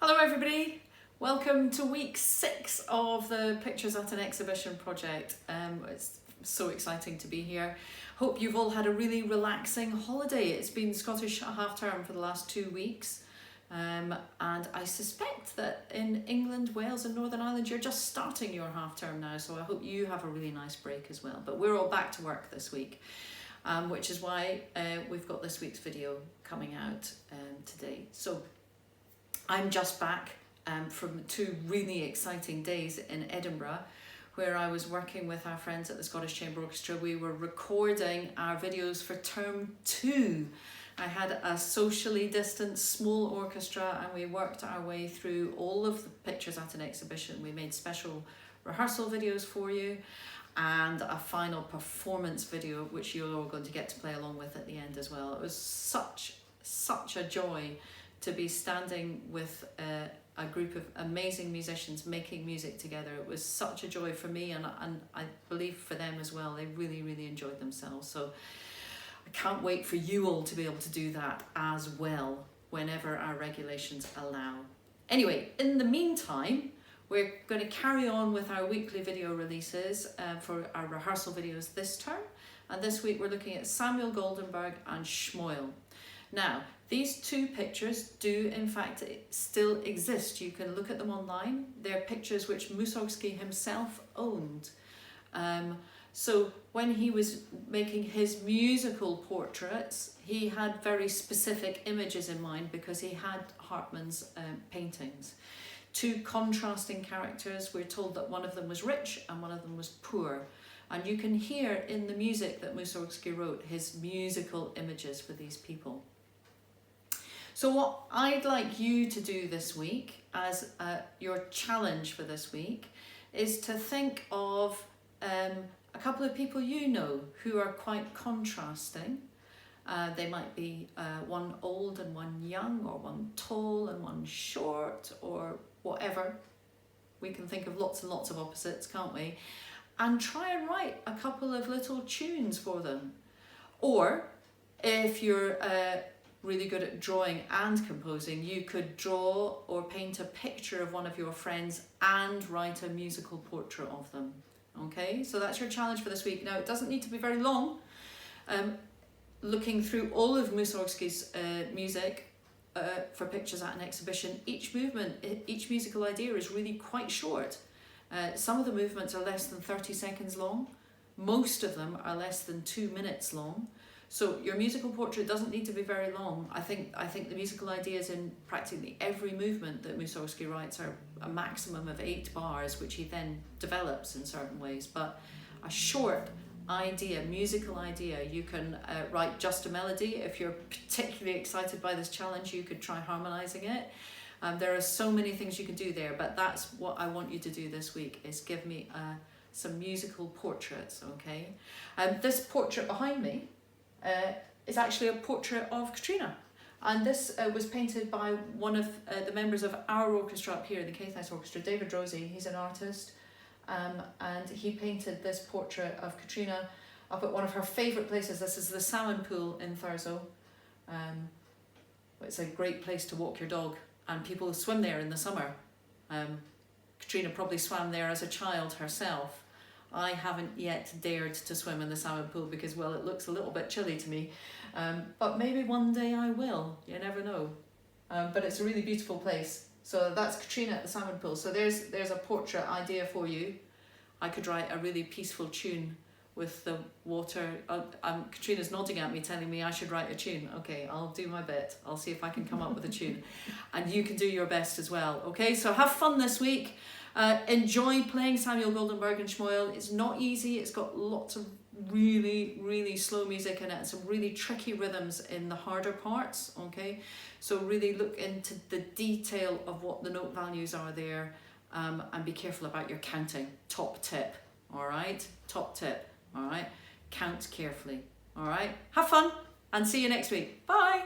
Hello everybody, welcome to week 6 of the Pictures at an Exhibition project. It's so exciting to be here. Hope you've all had a really relaxing holiday. It's been Scottish half term for the last 2 weeks, and I suspect that in England, Wales and Northern Ireland you're just starting your half term now, so I hope you have a really nice break as well. But we're all back to work this week, which is why we've got this week's video coming out today. So I'm just back from 2 really exciting days in Edinburgh, where I was working with our friends at the Scottish Chamber Orchestra. We were recording our videos for term 2. I had a socially distanced small orchestra and we worked our way through all of the Pictures at an Exhibition. We made special rehearsal videos for you and a final performance video which you're all going to get to play along with at the end as well. It was such a joy to be standing with a group of amazing musicians making music together. It was such a joy for me and I believe for them as well. They really enjoyed themselves. So I can't wait for you all to be able to do that as well whenever our regulations allow. Anyway, in the meantime, we're going to carry on with our weekly video releases for our rehearsal videos this term. And this week we're looking at Samuel Goldenberg and Schmoyle. Now, these 2 pictures do in fact still exist. You can look at them online. They're pictures which Mussorgsky himself owned. So when he was making his musical portraits, he had very specific images in mind because he had Hartmann's paintings. 2 contrasting characters. We're told that one of them was rich and one of them was poor. And you can hear in the music that Mussorgsky wrote his musical images for these people. So what I'd like you to do this week as your challenge for this week is to think of a couple of people you know who are quite contrasting. They might be one old and one young, or one tall and one short, or whatever. We can think of lots and lots of opposites, can't we? And try and write a couple of little tunes for them. Or if you're really good at drawing and composing, you could draw or paint a picture of one of your friends and write a musical portrait of them. Okay, so that's your challenge for this week. Now, it doesn't need to be very long. Looking through all of Mussorgsky's music for Pictures at an Exhibition, each movement, each musical idea is really quite short. Some of the movements are less than 30 seconds long. Most of them are less than 2 minutes long. So your musical portrait doesn't need to be very long. I think the musical ideas in practically every movement that Mussorgsky writes are a maximum of 8 bars, which he then develops in certain ways. But a short idea, musical idea, you can write just a melody. If you're particularly excited by this challenge, you could try harmonizing it. There are so many things you can do there, but that's what I want you to do this week, is give me some musical portraits, okay? This portrait behind me is actually a portrait of Katrina, and this was painted by one of the members of our orchestra up here, the Caithness Orchestra, David Rosie. He's an artist, and he painted this portrait of Katrina up at one of her favourite places. This is the salmon pool in Thurso. It's a great place to walk your dog, and people swim there in the summer. Katrina probably swam there as a child herself. I haven't yet dared to swim in the salmon pool because, well, it looks a little bit chilly to me. But maybe one day I will, you never know. But it's a really beautiful place. So that's Katrina at the salmon pool. So there's a portrait idea for you. I could write a really peaceful tune with the water. Katrina's nodding at me, telling me I should write a tune. Okay, I'll do my bit. I'll see if I can come up with a tune. And you can do your best as well. Okay, so have fun this week. Enjoy playing Samuel Goldenberg and Schmoyle. It's not easy. It's got lots of really slow music in it and some really tricky rhythms in the harder parts. Okay, so really look into the detail of what the note values are there, and be careful about your counting. Top tip. All right, top tip. All right, count carefully. All right, have fun and see you next week. Bye.